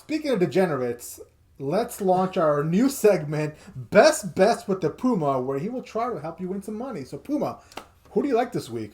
speaking of degenerates, let's launch our new segment, Best Bets with the Puma, where he will try to help you win some money. So, Puma, who do you like this week?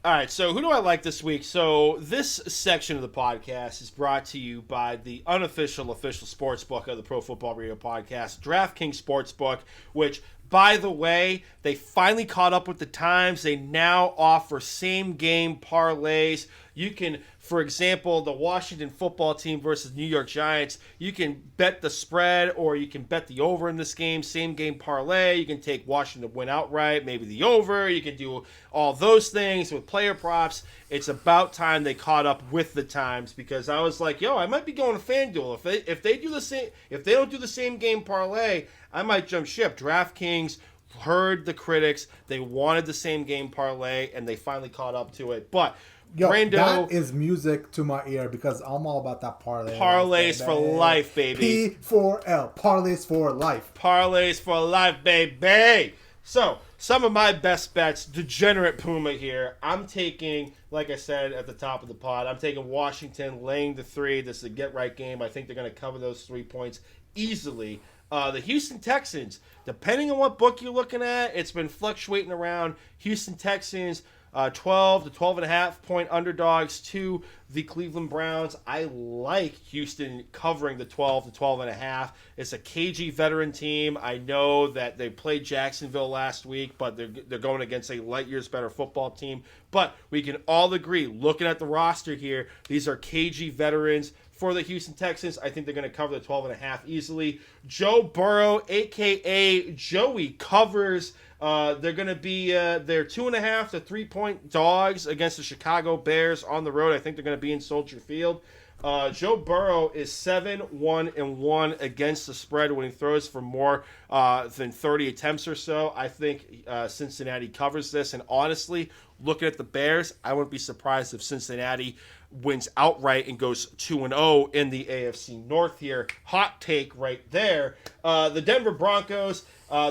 All right, so who do I like this week? So this section of the podcast is brought to you by the unofficial official sports book of the Pro Football Radio podcast, DraftKings Sportsbook, which, by the way, they finally caught up with the times. They now offer same-game parlays. You can, for example, the Washington football team versus New York Giants, you can bet the spread or you can bet the over in this game, same-game parlay. You can take Washington to win outright, maybe the over. You can do all those things with player props. It's about time they caught up with the times because I was like, I might be going to FanDuel. If they do the same, if they don't do the same-game parlay, I might jump ship. DraftKings heard the critics. They wanted the same-game parlay, and they finally caught up to it. But Brando, that is music to my ear because I'm all about that parlay. Parlays for life, baby. P4L. Parlays for life. Parlays for life, baby. So, some of my best bets, degenerate Puma here. I'm taking, like I said at the top of the pod, I'm taking Washington laying the 3. This is a get-right game. I think they're going to cover those 3 points easily. The Houston Texans, depending on what book you're looking at, it's been fluctuating around. Houston Texans, 12 to 12.5 point underdogs to the Cleveland Browns. I like Houston covering the 12 to 12.5. It's a cagey veteran team. I know that they played Jacksonville last week, but they're going against a light years better football team. But we can all agree, looking at the roster here, these are cagey veterans. For the Houston Texans, I think they're going to cover the 12.5 easily. Joe Burrow, a.k.a. Joey, covers. They're going to be they're 2.5 to 3 point dogs against the Chicago Bears on the road. I think they're going to be in Soldier Field. Joe Burrow is 7-1-1 against the spread when he throws for more than 30 attempts or so. I think Cincinnati covers this. And honestly, looking at the Bears, I wouldn't be surprised if Cincinnati wins outright and goes 2-0 in the AFC North here. Hot take right there. The Denver Broncos,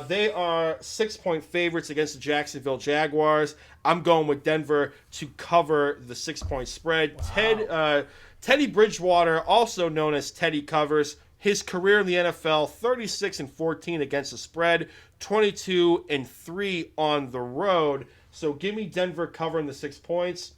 they are 6-point favorites against the Jacksonville Jaguars. I'm going with Denver to cover the 6-point spread. Wow. Teddy Bridgewater, also known as Teddy Covers, his career in the NFL, 36-14 against the spread, 22-3 on the road. So give me Denver covering the 6 points.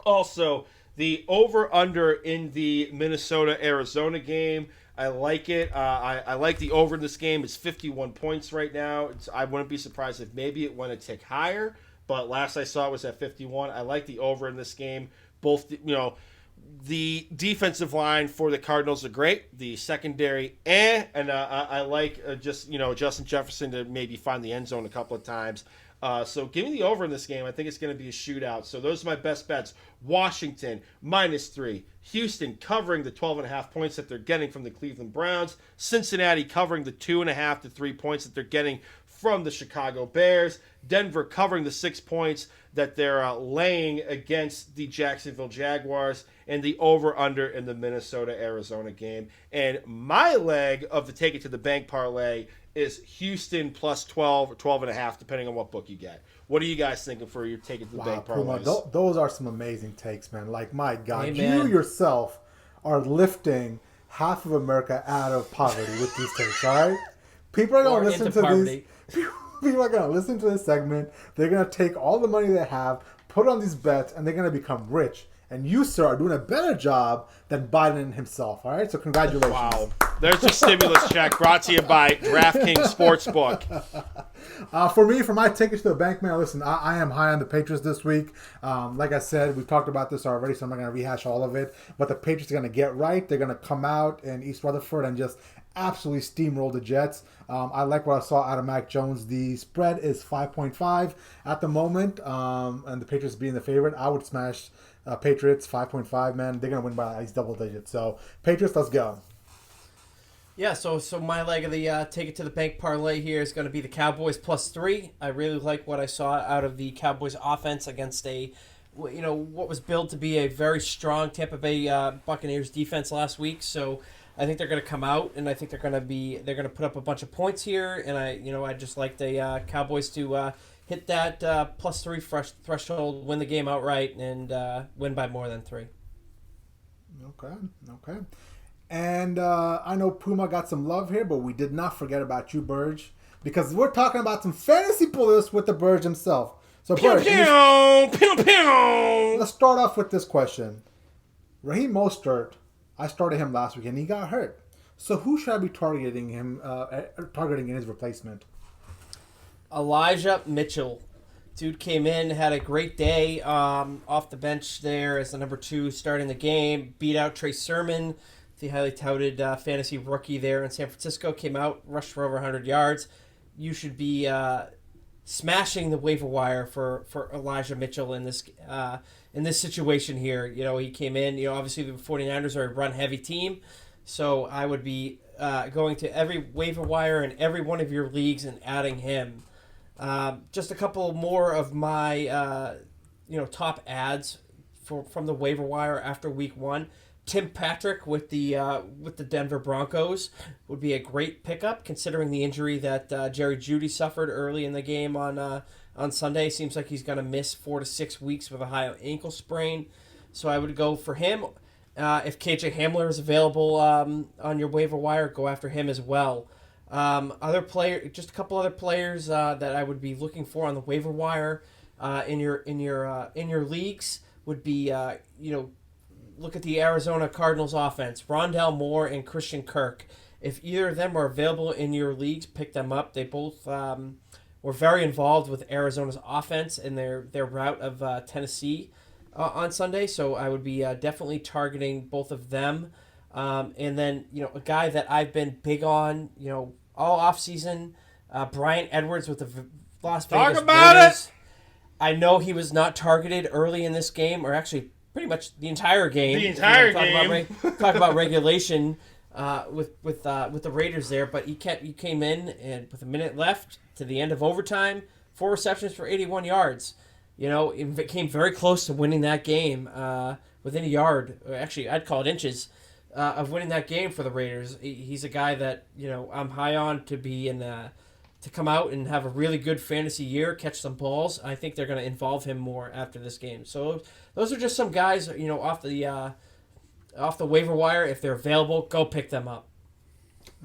Also, the over-under in the Minnesota-Arizona game, I like it. I like the over in this game. It's 51 points right now. I wouldn't be surprised if maybe it went a tick higher, but last I saw it was at 51. I like the over in this game. Both, the defensive line for the Cardinals are great. The secondary, and I like Justin Jefferson to maybe find the end zone a couple of times. So give me the over in this game. I think it's going to be a shootout. So those are my best bets. Washington, -3. Houston covering the 12.5 points that they're getting from the Cleveland Browns. Cincinnati covering the 2.5 to 3 points that they're getting from the Chicago Bears. Denver covering the 6 points that they're laying against the Jacksonville Jaguars. And the over-under in the Minnesota-Arizona game. And my leg of the take it to the bank parlay is Houston plus 12 or 12.5, depending on what book you get. What are you guys thinking for your take it to the bank parlays? Puma, those are some amazing takes, man. Like, my God, hey, you yourself are lifting half of America out of poverty with these takes, all right? People are going to listen to these. People are going to listen to this segment. They're going to take all the money they have, put on these bets, and they're going to become rich. And you, sir, are doing a better job than Biden himself, all right? So congratulations. Wow. There's your stimulus check brought to you by DraftKings Sportsbook. For my tickets to the bank, man, listen, I am high on the Patriots this week. Like I said, we've talked about this already, so I'm not going to rehash all of it. But the Patriots are going to get right. They're going to come out in East Rutherford and just absolutely steamroll the Jets. I like what I saw out of Mac Jones. The spread is 5.5 at the moment, and the Patriots being the favorite. I would smash Patriots 5.5, man. They're going to win by at least double digits. So, Patriots, let's go. Yeah, so my leg of the take it to the bank parlay here is going to be the Cowboys +3. I really like what I saw out of the Cowboys offense against what was billed to be a very strong Tampa Bay Buccaneers defense last week. So I think they're going to come out, and I think they're going to put up a bunch of points here. And I just like the Cowboys to hit that +3 threshold, win the game outright, and win by more than 3. Okay. And I know Puma got some love here, but we did not forget about you, Burg, because we're talking about some fantasy pullers with the Burg himself. So, Burg, let's start off with this question. Raheem Mostert, I started him last week, and he got hurt. So, who should I be targeting in his replacement? Elijah Mitchell. Dude came in, had a great day off the bench there as the number 2 starting the game. Beat out Trey Sermon, the highly touted fantasy rookie there in San Francisco. Came out, rushed for over 100 yards. You should be smashing the waiver wire for Elijah Mitchell in this situation here. You know, he came in. You know, obviously the 49ers are a run-heavy team, so I would be going to every waiver wire in every one of your leagues and adding him. Just a couple more of my top ads from the waiver wire after week 1. Tim Patrick with the Denver Broncos would be a great pickup considering the injury that Jerry Jeudy suffered early in the game on Sunday. Seems like he's going to miss 4 to 6 weeks with a high ankle sprain. So I would go for him. If KJ Hamler is available on your waiver wire, go after him as well. Just a couple other players that I would be looking for on the waiver wire in your leagues would be look at the Arizona Cardinals offense. Rondale Moore and Christian Kirk. If either of them are available in your leagues, pick them up. They both were very involved with Arizona's offense in their rout of Tennessee on Sunday. So I would be definitely targeting both of them. And then, a guy that I've been big on, all offseason, Bryan Edwards with the Las Vegas Talk about Raiders. it! I know he was not targeted early in this game, or actually pretty much the entire game. Talk about regulation with the Raiders there, but he came in and with a minute left to the end of overtime, 4 receptions for 81 yards. It came very close to winning that game within a yard. Actually, I'd call it inches. Of winning that game for the Raiders. He's a guy that I'm high on to be to come out and have a really good fantasy year, catch some balls. I think they're going to involve him more after this game. So those are just some guys off the waiver wire. If they're available, go pick them up.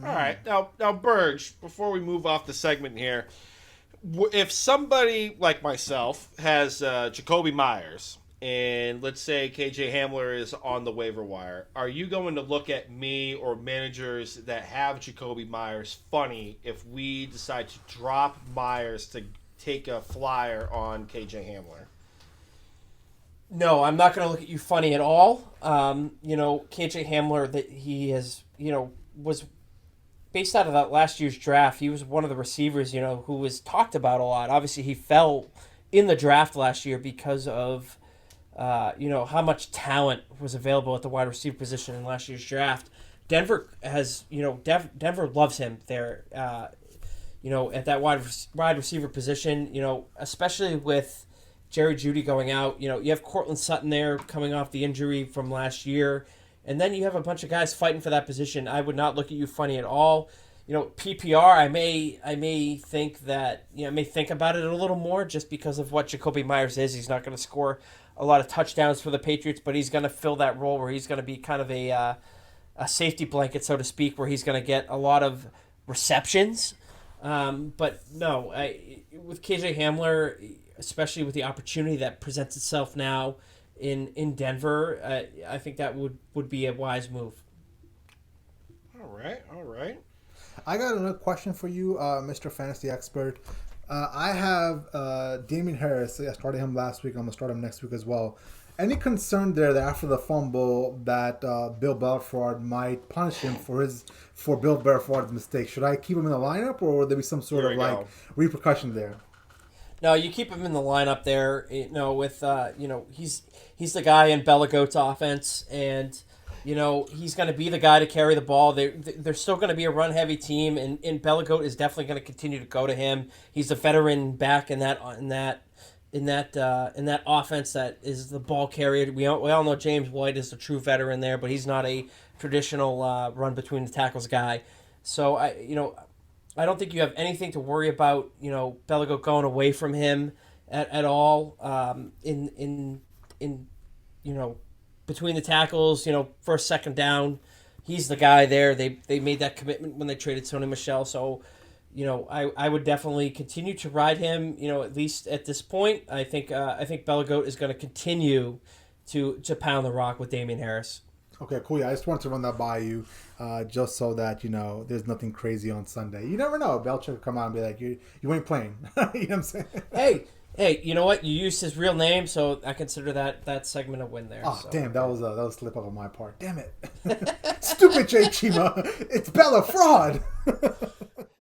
All right, now Burg, before we move off the segment here, if somebody like myself has Jacoby Myers. And let's say KJ Hamler is on the waiver wire. Are you going to look at me or managers that have Jacoby Myers funny if we decide to drop Myers to take a flyer on KJ Hamler? No, I'm not going to look at you funny at all. KJ Hamler, that he has, was based out of that last year's draft. He was one of the receivers, who was talked about a lot. Obviously, he fell in the draft last year because of how much talent was available at the wide receiver position in last year's draft. Denver has, Denver loves him there, at that wide receiver position, especially with Jerry Jeudy going out. You have Cortland Sutton there coming off the injury from last year. And then you have a bunch of guys fighting for that position. I would not look at you funny at all. PPR, I may think that, may think about it a little more just because of what Jacoby Myers is. He's not going to score a lot of touchdowns for the Patriots, but he's going to fill that role where he's going to be kind of a safety blanket, so to speak, where he's going to get a lot of receptions. But no, with KJ Hamler, especially with the opportunity that presents itself now in Denver, I think that would be a wise move. All right. I got another question for you, Mr. Fantasy Expert. I have Damien Harris. I started him last week. I'm going to start him next week as well. Any concern there that after the fumble that Bill Belford might punish him for Bill Belford's mistake? Should I keep him in the lineup, or will there be some sort of repercussion there? No, you keep him in the lineup there. With he's the guy in Bella Goat's offense, and he's going to be the guy to carry the ball. They're still going to be a run-heavy team, and Bella Goat is definitely going to continue to go to him. He's a veteran back in that offense that is the ball carrier. We all know James White is the true veteran there, but he's not a traditional run between the tackles guy. So I don't think you have anything to worry about. Bella Goat going away from him at all. In between the tackles, first, second down, he's the guy there. They made that commitment when they traded Sony Michel. So, I would definitely continue to ride him. At least at this point, I think Bella Goat is going to continue to pound the rock with Damian Harris. Okay, cool. Yeah, I just wanted to run that by you, just so that there's nothing crazy on Sunday. You never know. Belichick will come out and be like, "You ain't playing." You know what I'm saying? Hey, you know what? You used his real name, so I consider that segment a win there. Oh, so. damn, that was a slip up on my part. Damn it, stupid Jay Chima. It's Bella fraud.